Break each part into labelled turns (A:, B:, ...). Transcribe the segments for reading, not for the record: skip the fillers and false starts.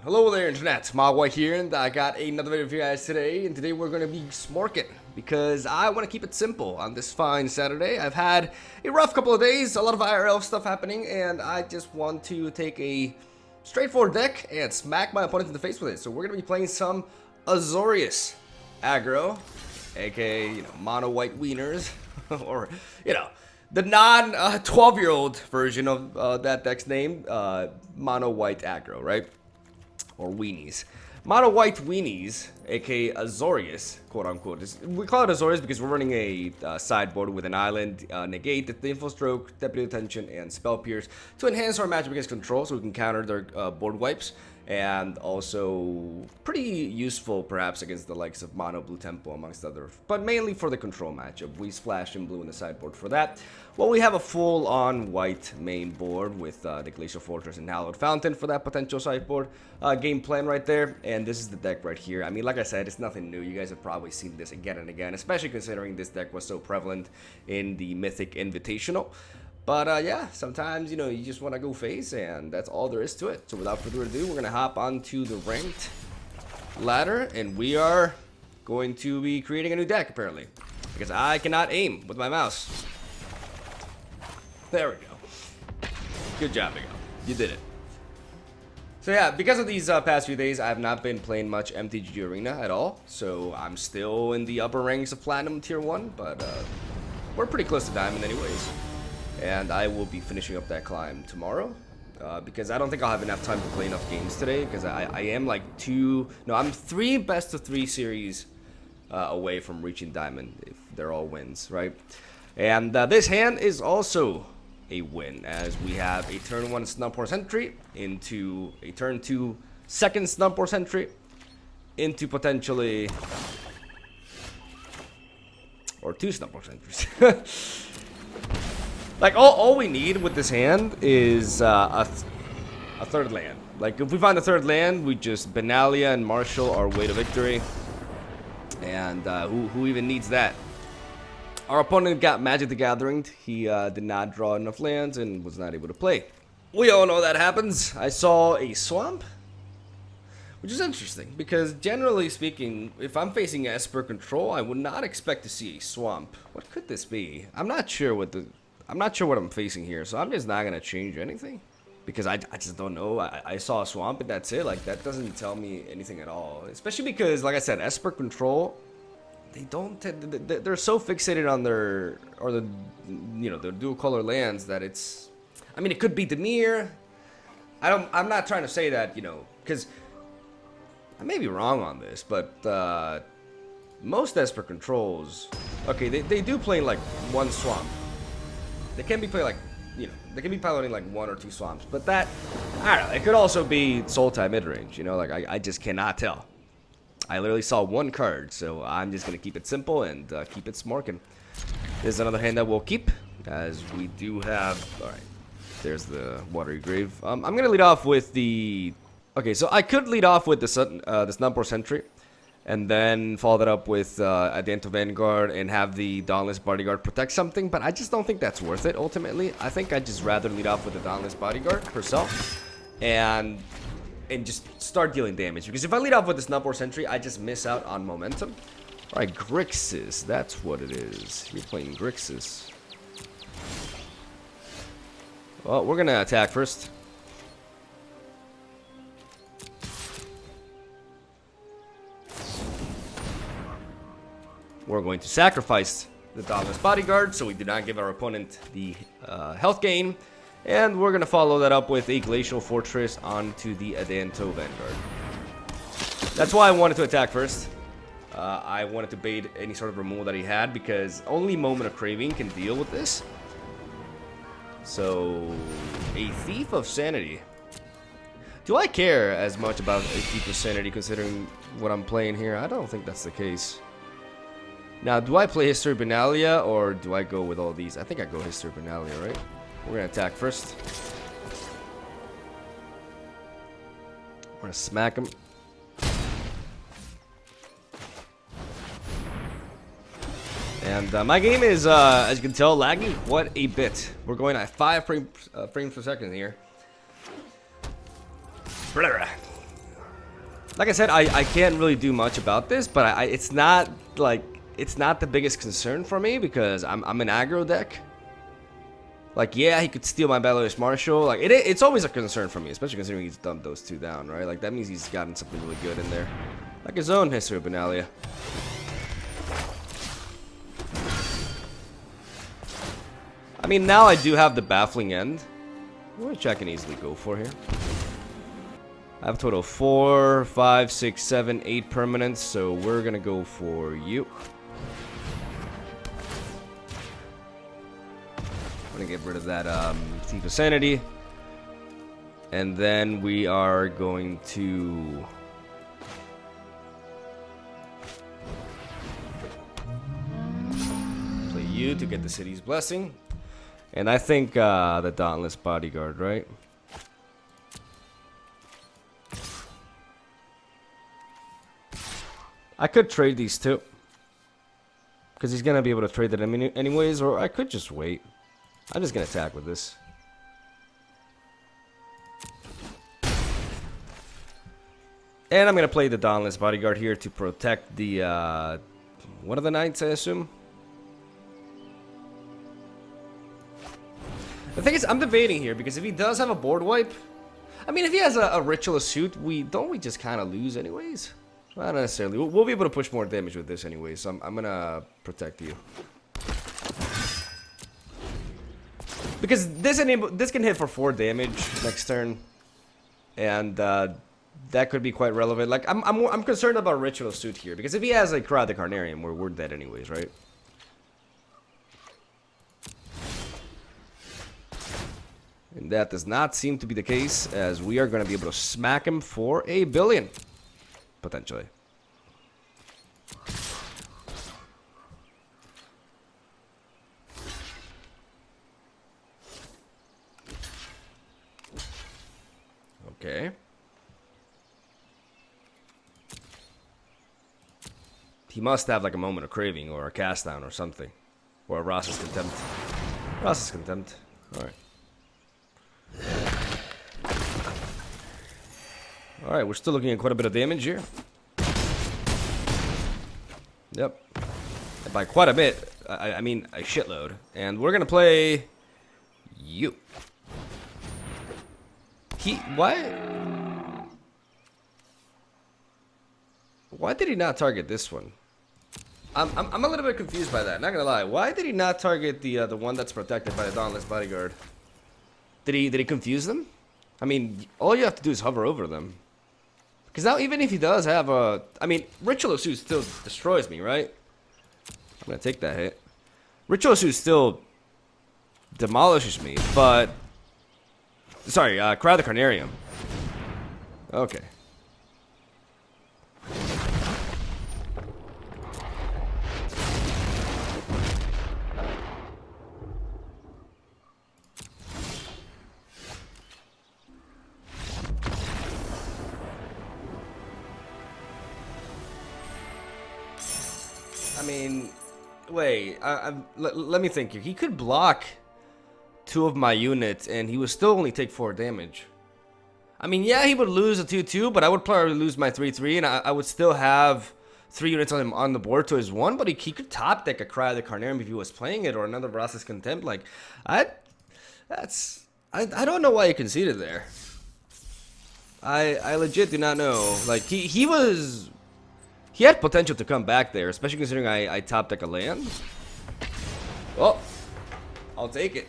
A: Hello there internet, Mogwai here, and I got another video for you guys today, and today we're going to be smorking, because I want to keep it simple on this fine Saturday. I've had a rough couple of days, a lot of IRL stuff happening, and I just want to take a straightforward deck and smack my opponent in the face with it. So we're going to be playing some Azorius aggro, aka, mono white wieners, or, the non-12-year-old version of that deck's name, mono white aggro, right? Or weenies. Mono white weenies, aka Azorius, quote unquote. We call it Azorius because we're running a sideboard with an island, negate, the info stroke, deputy attention, and spell pierce to enhance our matchup against control so we can counter their board wipes. And also pretty useful perhaps against the likes of mono blue tempo amongst other, but mainly for the control matchup. We splash in blue in the sideboard for that. Well, we have a full-on white main board with the Glacial Fortress and Hallowed Fountain for that potential sideboard game plan right there. And this is the deck right here. I mean, like I said, it's nothing new. You guys have probably seen this again and again, especially considering this deck was so prevalent in the Mythic Invitational. But yeah, sometimes, you just want to go face, and that's all there is to it. So without further ado, we're going to hop onto the ranked ladder, and we are going to be creating a new deck, apparently. Because I cannot aim with my mouse. There we go. Good job, Miguel. You did it. So yeah, because of these past few days, I have not been playing much MTG Arena at all. So I'm still in the upper ranks of Platinum Tier 1, but we're pretty close to Diamond anyways. And I will be finishing up that climb tomorrow, because I don't think I'll have enough time to play enough games today, because I am like I'm 3 best of 3 series away from reaching Diamond, if they're all wins, right? And this hand is also a win, as we have a turn 1 Snubport Sentry into a turn 2 second Snubport Sentry into potentially, or 2 Snubport Sentries. Like, all we need with this hand is a third land. Like, if we find a third land, we just Benalia and Marshall our way to victory. And who even needs that? Our opponent got Magic the Gathering. He did not draw enough lands and was not able to play. We all know that happens. I saw a swamp, which is interesting, because generally speaking, if I'm facing Esper control, I would not expect to see a swamp. What could this be? I'm not sure what I'm facing here, so I'm just not gonna change anything, because I just don't know. I saw a swamp and that's it. Like, that doesn't tell me anything at all, especially because, like I said, Esper control, they're so fixated on their dual color lands that it's, I mean, it could be Demir. I'm not trying to say that, because I may be wrong on this, but most Esper controls, okay, they do play like one swamp. They can be playing like, they can be piloting like 1 or 2 swamps, but that, I don't know, it could also be Sultai mid-range, like I just cannot tell. I literally saw 1 card, so I'm just going to keep it simple and keep it smorking. There's another hand that we'll keep, as we do have, alright, there's the Watery Grave. I'm going to lead off with the, okay, so I could lead off with the Snubport Sentry, and then follow that up with Adento Vanguard and have the Dauntless Bodyguard protect something, but I just don't think that's worth it, ultimately. I think I'd just rather lead off with the Dauntless Bodyguard herself, and just start dealing damage, because if I lead off with the Snubport Sentry, I just miss out on momentum. Alright, Grixis, that's what it is. You're playing Grixis. Well, we're gonna attack first. We're going to sacrifice the Dauntless Bodyguard, so we do not give our opponent the health gain. And we're going to follow that up with a Glacial Fortress onto the Adento Vanguard. That's why I wanted to attack first. I wanted to bait any sort of removal that he had, because only Moment of Craving can deal with this. So, a Thief of Sanity. Do I care as much about a Thief of Sanity considering what I'm playing here? I don't think that's the case. Now, do I play History Benalia, or do I go with all these? I think I go History Benalia, right? We're going to attack first. We're going to smack him. And my game is, as you can tell, lagging quite a bit. We're going at 5 frames per second here. Like I said, I can't really do much about this, but it's not like it's not the biggest concern for me because I'm an aggro deck. Like, yeah, he could steal my Valorous Marshal. Like, it's always a concern for me, especially considering he's dumped those two down, right? Like, that means he's gotten something really good in there. Like his own History of Benalia. I mean, now I do have the Baffling End, which I can easily go for here. I have a total of 4, 5, 6, 7, 8 permanents, so we're gonna go for you. I'm gonna get rid of that Thief of Sanity. And then we are going to play you to get the City's Blessing. And I think the Dauntless Bodyguard, right? I could trade these two. Because he's going to be able to trade that anyways, or I could just wait. I'm just going to attack with this. And I'm going to play the Dauntless Bodyguard here to protect the, what are the knights, I assume? The thing is, I'm debating here, because if he does have a board wipe, I mean, if he has a Ritualist Suit, we just kind of lose anyways? Not necessarily. We'll be able to push more damage with this anyway, so I'm going to protect you. Because this can hit for 4 damage next turn, and that could be quite relevant. Like, I'm concerned about Ritual Suit here, because if he has like Cry the Carnarium, we're dead anyways, right? And that does not seem to be the case, as we are going to be able to smack him for $1 billion, potentially. Okay. He must have like a Moment of Craving or a Cast Down or something. Or a Ross's Contempt. Ross's Contempt. Alright. Alright, we're still looking at quite a bit of damage here. Yep. And by quite a bit, I mean a shitload. And we're gonna play you. Why did he not target this one? I'm a little bit confused by that, not gonna lie. Why did he not target the one that's protected by the Dauntless Bodyguard? Did he confuse them? I mean, all you have to do is hover over them. Because now, even if he does have a... I mean, Ritual Suit still destroys me, right? I'm gonna take that hit. Ritual Suit still demolishes me, but... Sorry, Cry the Carnarium. Okay. I mean, wait, let me think here. He could block 2 of my units, and he would still only take 4 damage. I mean, yeah, he would lose a 2-2, but I would probably lose my 3-3, and I would still have 3 units on him on the board to his 1, but he could top deck a Cry of the Carnarium if he was playing it, or another Ross's Contempt. Like, I don't know why he conceded there. I legit do not know. Like, he had potential to come back there, especially considering I top deck a land. Well, I'll take it.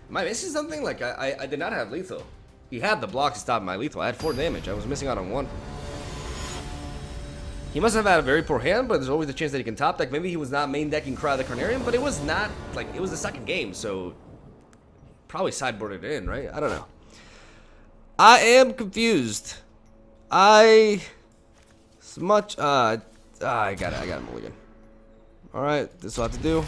A: Am I missing something? Like, I did not have lethal. He had the block to stop my lethal. I had 4 damage. I was missing out on 1. He must have had a very poor hand, but there's always a chance that he can top deck. Maybe he was not main decking Cry the Carnarium, but it was not, like, it was the second game, so probably sideboarded it in, right? I don't know. I am confused. I got a mulligan. Alright, this will have to do.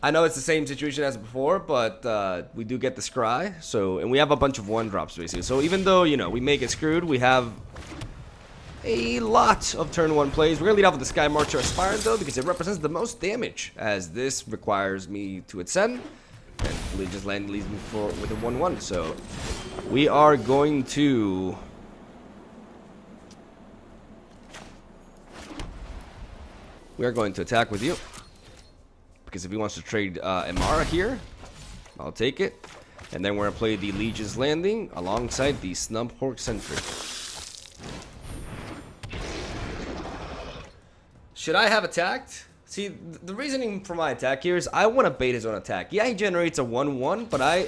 A: I know it's the same situation as before, but we do get the scry, so, and we have a bunch of 1-drops basically. So even though, you know, we may get screwed, we have a lot of turn 1 plays. We're gonna lead off with the Sky Marcher Aspirant though, because it represents the most damage, as this requires me to ascend, and just leads me with a 1-1. So we are going to we are going to attack with you. Because if he wants to trade Imara here, I'll take it. And then we're going to play the Legion's Landing alongside the Snub Hork Sentry. Should I have attacked? See, the reasoning for my attack here is I want to bait his own attack. Yeah, he generates a 1-1, but I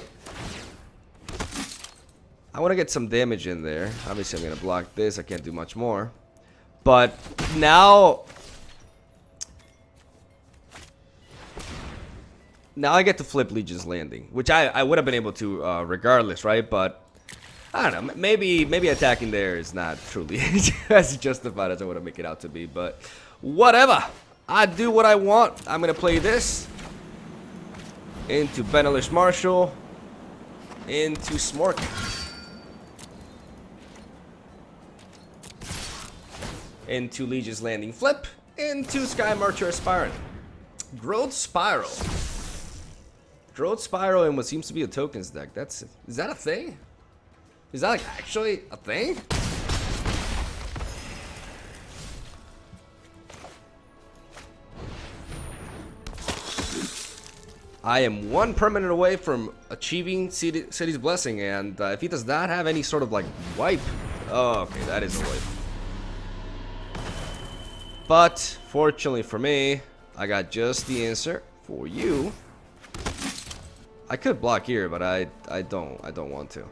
A: want to get some damage in there. Obviously, I'm going to block this. I can't do much more. But now I get to flip Legion's Landing, which I would have been able to regardless, right? But I don't know. Maybe attacking there is not truly as justified as I want to make it out to be. But whatever. I do what I want. I'm going to play this into Benelish Marshall, into Smork. Into Legion's Landing flip, into Sky Marcher Aspirant. Growth Spiral. Growth Spiral in what seems to be a tokens deck. Is that a thing? Is that like actually a thing? I am one permanent away from achieving City's Blessing, and if he does not have any sort of like wipe, oh, okay, that is a wipe. But fortunately for me, I got just the answer for you. I could block here, but I don't want to.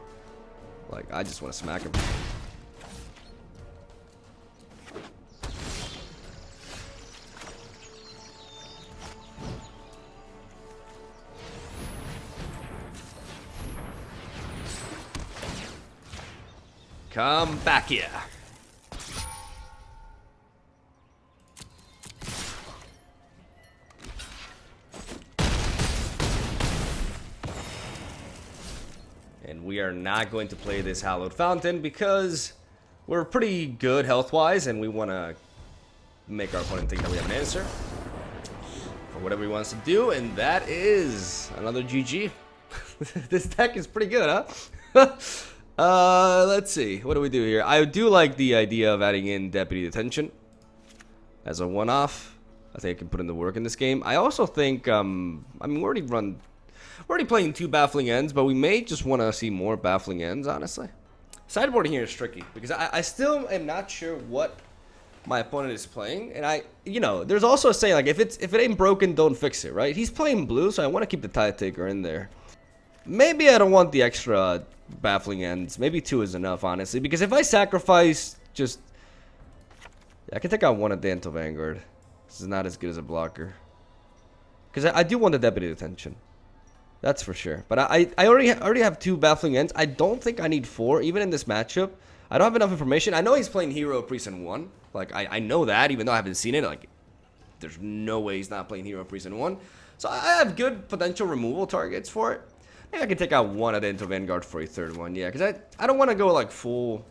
A: Like, I just want to smack him. Come back here. And we are not going to play this Hallowed Fountain because we're pretty good health-wise and we want to make our opponent think that we have an answer for whatever he wants to do, and that is another GG. This deck is pretty good, huh? Let's see. What do we do here? I do like the idea of adding in Deputy Detention as a one-off. I think I can put in the work in this game. I also think, I mean, we're already playing 2 Baffling Ends, but we may just want to see more Baffling Ends, honestly. Sideboarding here is tricky because I still am not sure what my opponent is playing, and you know, there's also a saying like if it ain't broken, don't fix it, right? He's playing blue, so I want to keep the Tide Taker in there. Maybe I don't want the extra Baffling Ends. Maybe 2 is enough, honestly, because if I sacrifice just, I can take out 1 at Danto Vanguard. This is not as good as a blocker because I do want the Deputy Detention. That's for sure. But I already have 2 Baffling Ends. I don't think I need 4, even in this matchup. I don't have enough information. I know he's playing Hero, Priest, and 1. Like, I know that, even though I haven't seen it. Like, there's no way he's not playing Hero, Priest, and 1. So I have good potential removal targets for it. Maybe I can take out 1 at Into Vanguard for a 3rd one. Yeah, because I don't want to go, like, full.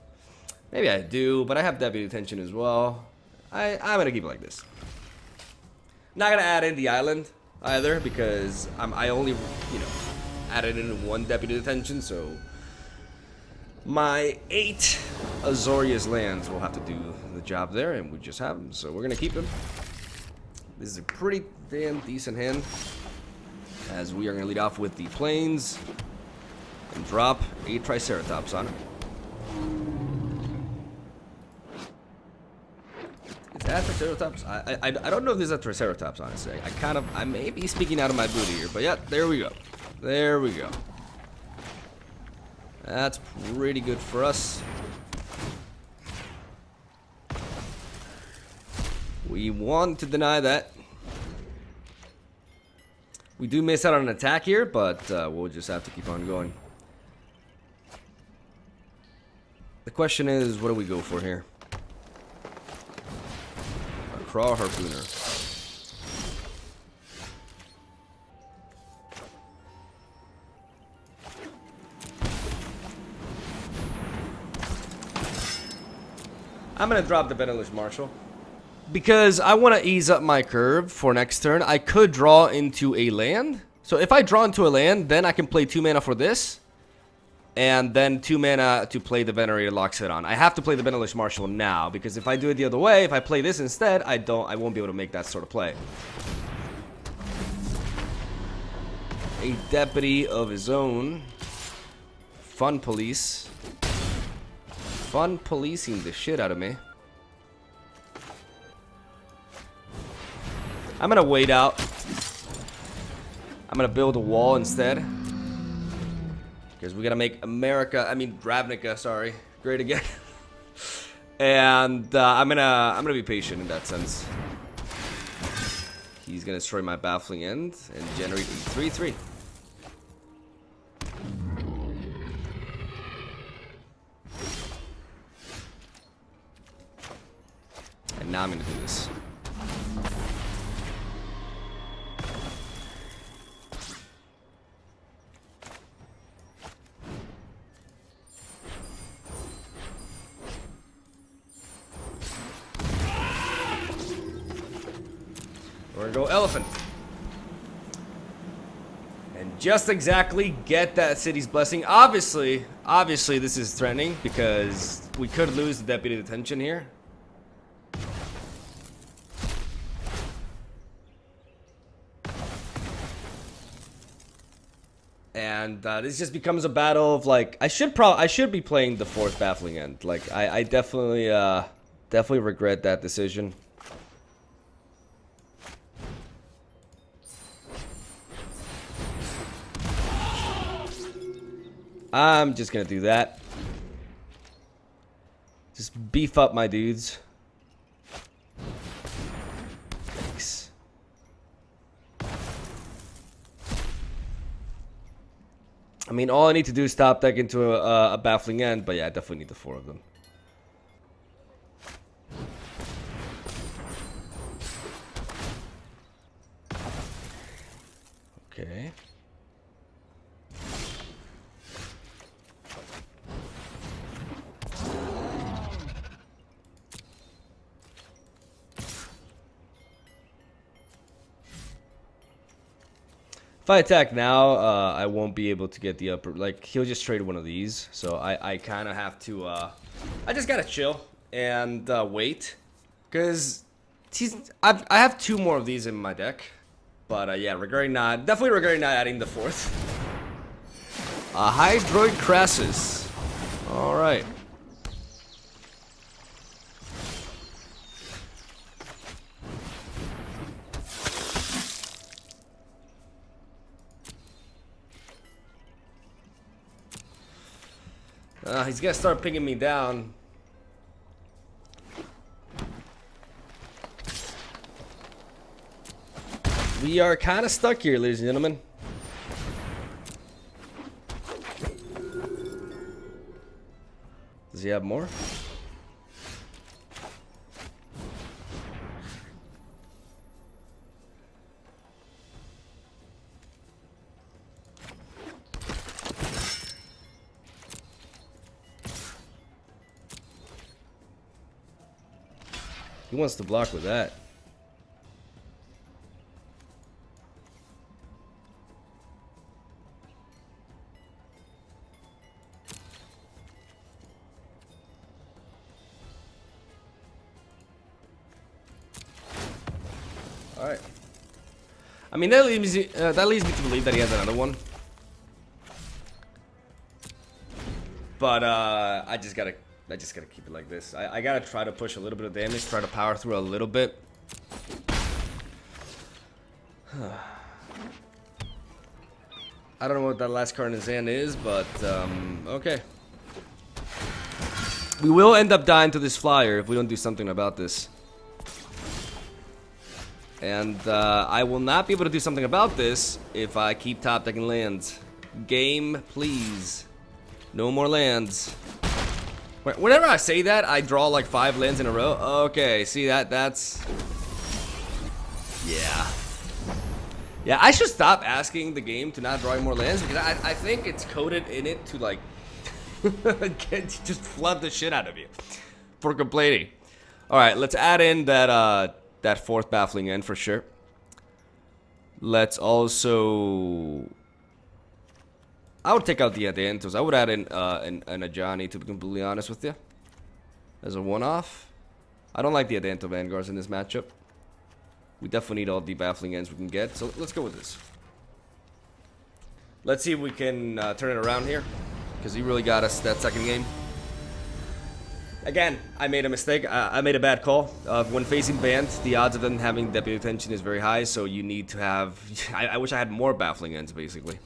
A: Maybe I do, but I have Deputy Detention as well. I'm going to keep it like this. Not going to add in the island either, because I only, you know, added in 1 Deputy Detention, so my 8 Azorius lands will have to do the job there, and we just have them, so we're gonna keep him. This is a pretty damn decent hand, as we are gonna lead off with the Plains and drop 8 Triceratops on it. Is that Triceratops? I don't know if this is a Triceratops, honestly. I may be speaking out of my booty here, but yeah, there we go. There we go. That's pretty good for us. We want to deny that. We do miss out on an attack here, but we'll just have to keep on going. The question is, what do we go for here? A Craw Harpooner. I'm going to drop the Benelish Marshal because I want to ease up my curve for next turn. I could draw into a land. So if I draw into a land, then I can play 2 mana for this. and then 2 mana to play the Venerated Loxodon. I have to play the Venerable Marshal now, because if I do it the other way, if I play this instead, I won't be able to make that sort of play. A deputy of his own. Fun police. Fun policing the shit out of me. I'm gonna wait out. I'm gonna build a wall instead. Because we gotta make Ravnica, sorry, great again. And I'm gonna be patient in that sense. He's gonna destroy my Baffling End and generate a 3/3. And now I'm gonna do this. We're gonna go Elephant. And just exactly get that City's Blessing. Obviously this is threatening because we could lose the Deputy Detention here. And this just becomes a battle of like I should be playing the 4th Baffling End. Like I definitely regret that decision. I'm just gonna do that. Just beef up my dudes. Thanks. I mean, all I need to do is top deck into a Baffling End, but yeah, I definitely need the 4 of them. Okay. If I attack now, I won't be able to get the upper, like, he'll just trade one of these, so I kind of have to, I just gotta chill and wait, because I have 2 more of these in my deck, but yeah, definitely regretting not adding the 4th. Hydroid Crassus, alright. He's gonna start picking me down. We are kind of stuck here, ladies and gentlemen. Does he have more? He wants to block with that. All right. I mean, that leads me to believe that he has another one. But I just gotta keep it like this. I gotta try to push a little bit of damage, try to power through a little bit. I don't know what that last card in his hand is, but okay. We will end up dying to this flyer if we don't do something about this. And I will not be able to do something about this if I keep top decking lands. Game, please. No more lands. Whenever I say that, I draw like 5 lands in a row. Okay, see that's... Yeah. Yeah, I should stop asking the game to not draw any more lands, because I think it's coded in it to like... just flood the shit out of you for complaining. Alright, let's add in that 4th Baffling End for sure. Let's also... I would take out the Adiantos. I would add in an Ajani, to be completely honest with you, as a one-off. I don't like the Adanto Vanguards in this matchup. We definitely need all the baffling ends we can get, so let's go with this. Let's see if we can turn it around here, because he really got us that second game. Again, I made a mistake. I made a bad call. When facing banned, the odds of them having deputy attention is very high, so you need to have... I wish I had more baffling ends, basically.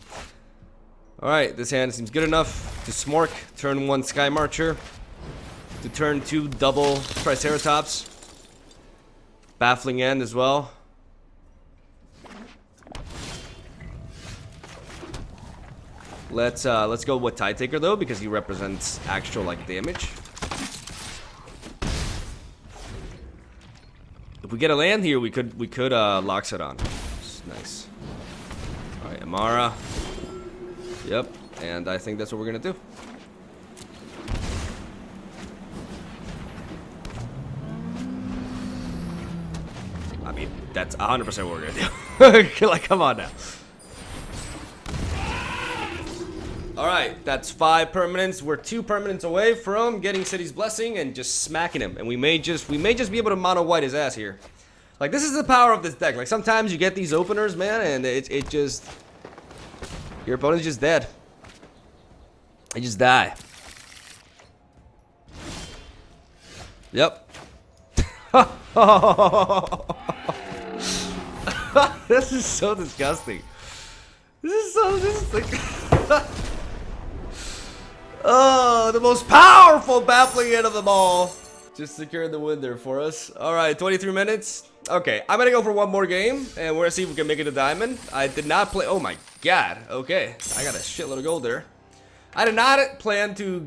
A: Alright, this hand seems good enough to smork. Turn 1 Sky Marcher. To turn 2 double Triceratops. Baffling end as well. Let's go with Tide Taker though, because he represents actual like damage. If we get a land here, we could Lox it on. Nice. All right, Amara. Yep, and I think that's what we're gonna do. I mean, that's 100% what we're gonna do. Like, come on now. Alright, that's 5 permanents. We're 2 permanents away from getting City's Blessing and just smacking him. And we may just be able to mono white his ass here. Like, this is the power of this deck. Like, sometimes you get these openers, man, and it just... Your opponent's just dead. They just die. Yep. This is so disgusting. This is like... Oh, the most powerful baffling end of them all. Just secured the win there for us. Alright, 23 minutes. Okay, I'm gonna go for one more game, and we're gonna see if we can make it a diamond. I did not play... Oh my god. Okay, I got a shitload of gold there. I did not plan to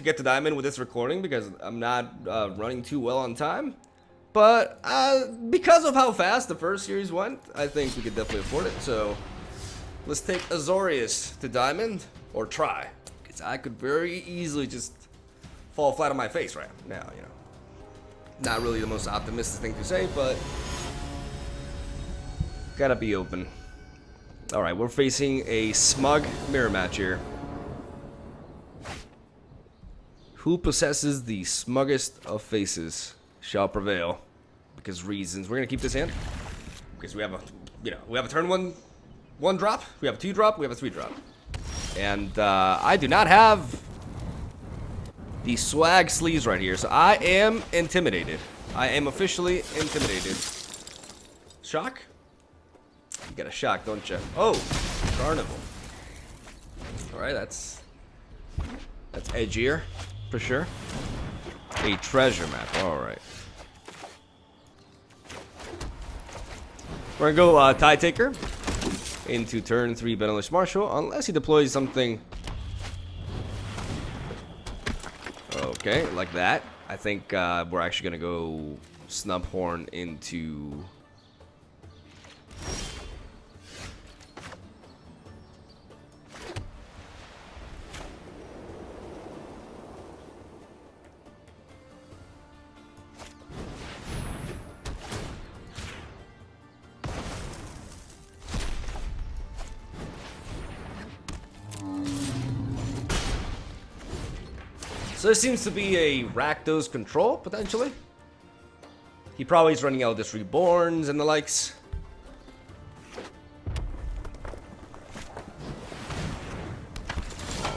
A: get to diamond with this recording because I'm not running too well on time. But because of how fast the first series went, I think we could definitely afford it. So let's take Azorius to diamond, or try. Because I could very easily just fall flat on my face right now, you know. Not really the most optimistic thing to say, but gotta be open. Alright, we're facing a smug mirror match here. Who possesses the smuggest of faces shall prevail. Because reasons. We're gonna keep this hand. Because we have a, we have a turn one drop, we have a 2 drop, we have a 3 drop. And I do not have the swag sleeves right here, so I am intimidated. I am officially intimidated. Shock? You got a shock, don't you? Oh, Carnival. Alright, that's edgier, for sure. A treasure map, alright. We're gonna go Tide Taker into turn 3 Benelish Marshal, unless he deploys something. Okay, like that. I think we're actually gonna go Snubhorn into... So there seems to be a Rakdos control, potentially. He probably is running Eldest Reborns and the likes.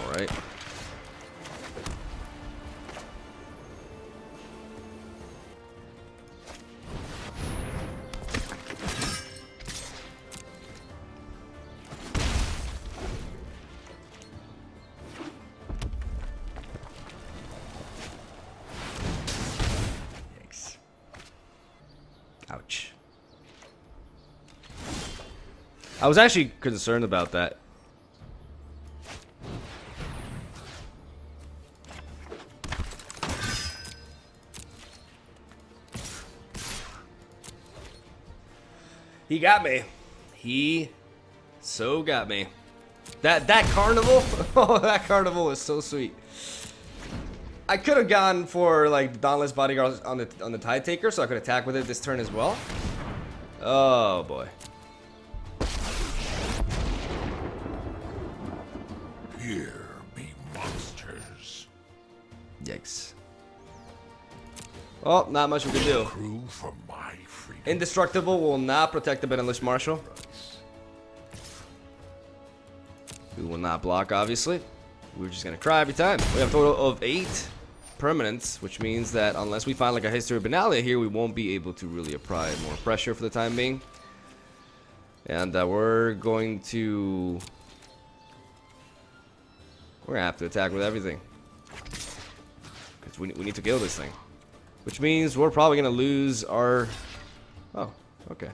A: Alright. Ouch. I was actually concerned about that. He got me. He so got me. That carnival, oh, that carnival was so sweet. I could have gone for like Dauntless Bodyguard on the Tide Taker, so I could attack with it this turn as well. Oh boy.
B: Here be monsters.
A: Yikes. Well, not much we can do.
B: Crew for my freedom.
A: Indestructible will not protect the Benelux Marshal. We will not block, obviously. We're just gonna cry every time. We have a total of 8 permanents, which means that unless we find like a History of Benalia here, we won't be able to really apply more pressure for the time being. And we're gonna have to attack with everything. Because we need to kill this thing. Which means we're probably gonna lose our... Oh, okay.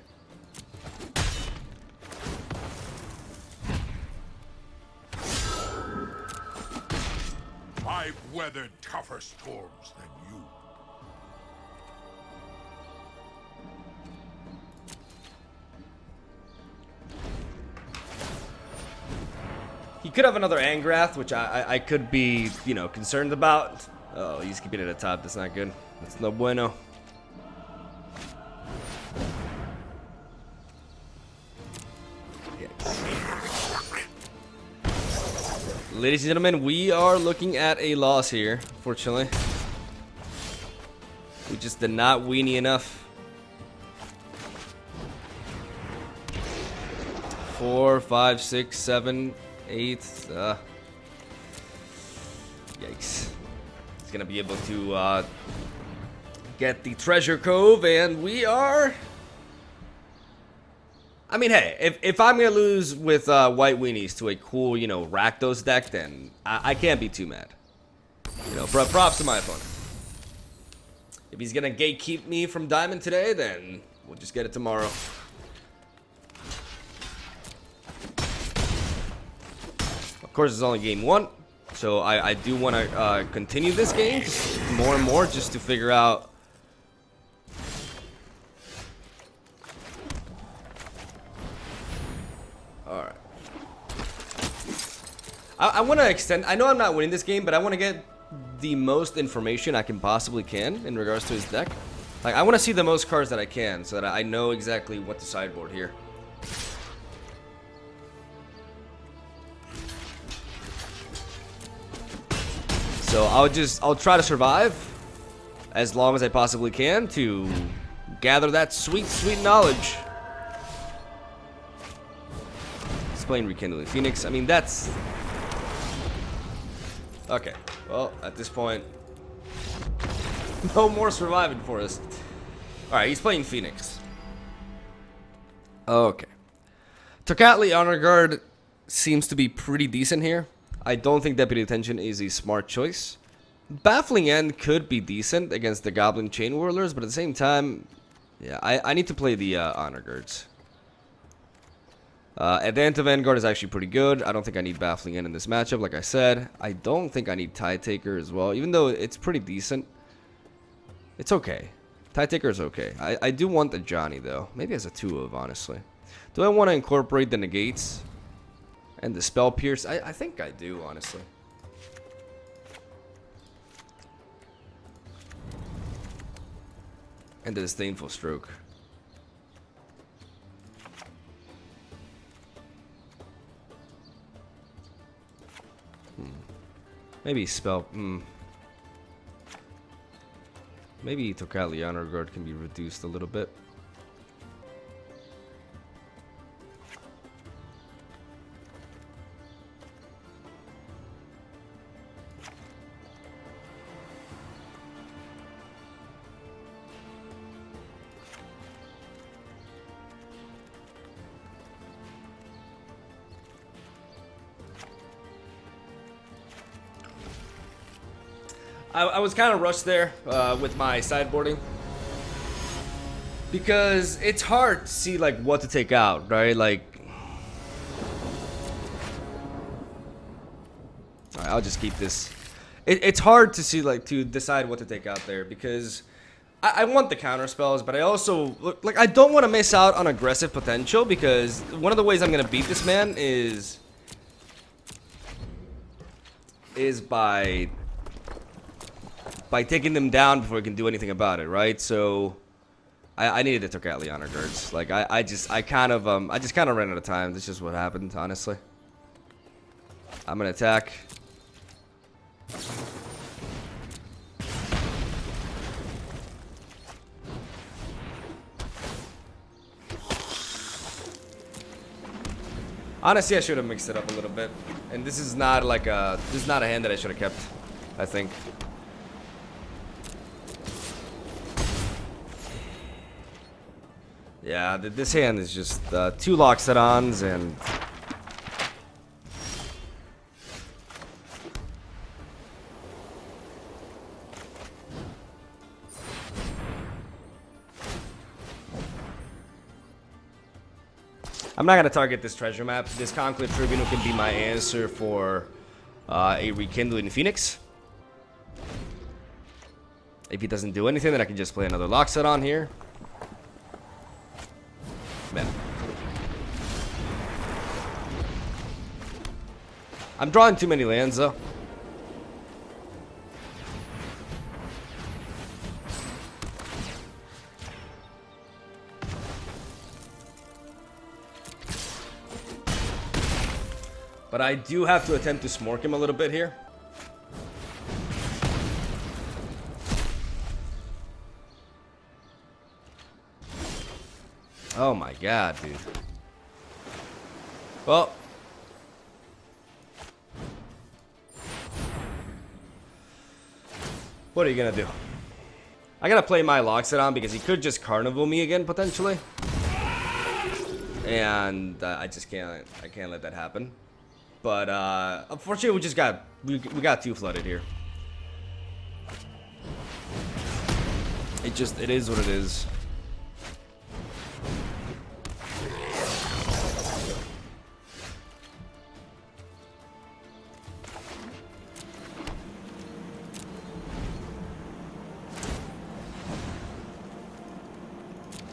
B: I've weathered tougher storms than you.
A: He could have another Angrath, which I could be, you know, concerned about. Oh, he's keeping it at the top. That's not good. That's no bueno. Ladies and gentlemen, we are looking at a loss here, fortunately. We just did not weenie enough. 4, 5, 6, 7, 8. Yikes. He's gonna be able to get the treasure cove, and we are... I mean, hey, if I'm gonna lose with white weenies to a cool, you know, Rakdos deck, then I can't be too mad. You know, props to my opponent. If he's gonna gatekeep me from Diamond today, then we'll just get it tomorrow. Of course, it's only game 1, so I do want to continue this game more and more just to figure out. Alright. I want to extend... I know I'm not winning this game, but I want to get the most information I can possibly in regards to his deck. Like, I want to see the most cards that I can so that I know exactly what to sideboard here. So I'll try to survive as long as I possibly can to gather that sweet, sweet knowledge. Playing Rekindling Phoenix. I mean, that's... Okay. Well, at this point, no more surviving for us. Alright, he's playing Phoenix. Okay. Tocatli Honor Guard seems to be pretty decent here. I don't think Deputy Attention is a smart choice. Baffling End could be decent against the Goblin Chain Whirlers, but at the same time, yeah, I need to play the Honor Guards. Advanta Vanguard is actually pretty good. I don't think I need Baffling End in this matchup, like I said. I don't think I need Tide Taker as well, even though it's pretty decent. It's okay. Tide Taker is okay. I do want the Johnny, though. Maybe as a 2-of, honestly. Do I want to incorporate the Negates and the Spell Pierce? I think I do, honestly. And the Disdainful Stroke. Maybe spell. Maybe Tocatli Honor Guard can be reduced a little bit. I was kind of rushed there with my sideboarding because it's hard to see like what to take out, right? Like, all right, I'll just keep this. It's hard to see like to decide what to take out there because I want the counter spells, but I also like I don't want to miss out on aggressive potential because one of the ways I'm gonna beat this man is by taking them down before we can do anything about it, right? So I needed the Tocatli Honor Guards. Like I just kind of ran out of time. That's just what happened, honestly. I'm gonna attack. Honestly, I should have mixed it up a little bit. And this is not like this is not a hand that I should have kept, I think. Yeah, this hand is just 2 Loxodons and... I'm not going to target this treasure map. This Conclave Tribunal can be my answer for a Rekindling Phoenix. If he doesn't do anything, then I can just play another Loxodon here. Man. I'm drawing too many lands, though. But I do have to attempt to smork him a little bit here. Oh my god, dude. Well. What are you gonna do? I gotta play my Loxodon because he could just Carnival me again, potentially. And I just can't, I can't let that happen. But unfortunately, we got too flooded here. It is what it is.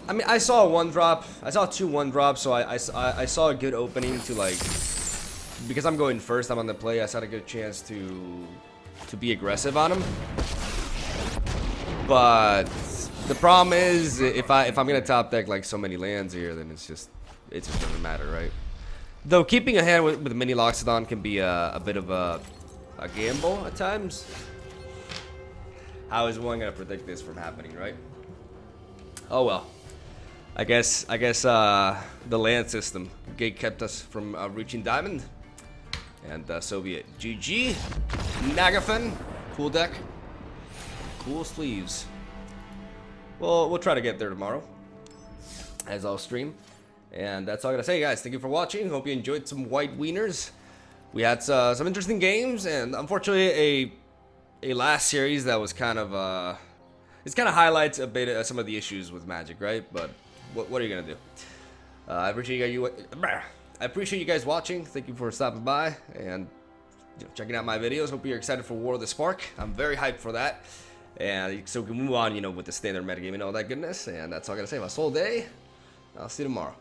A: I mean, I saw a 1-drop. I saw 2 1-drops, so I saw a good opening to, like, because I'm going first, I'm on the play. I saw a good chance to be aggressive on him. But the problem is, if I'm gonna top deck like so many lands here, then it just doesn't matter, right? Though keeping a hand with mini Loxodon can be a bit of a gamble at times. How is one gonna predict this from happening, right? Oh well. I guess the land system gate kept us from reaching diamond. And so be it. GG. Nagafen. Cool deck. Cool sleeves. Well, we'll try to get there tomorrow, as I'll stream. And that's all I gotta say, guys. Thank you for watching. Hope you enjoyed some white wieners. We had some interesting games, and unfortunately a last series that was kind of it kind of highlights a bit some of the issues with Magic, right? But what are you gonna do? I appreciate you guys watching. Thank you for stopping by and checking out my videos. Hope you're excited for War of the Spark. I'm very hyped for that. And so we can move on, with the standard metagame and all that goodness. And that's all I gotta say. My soul day. I'll see you tomorrow.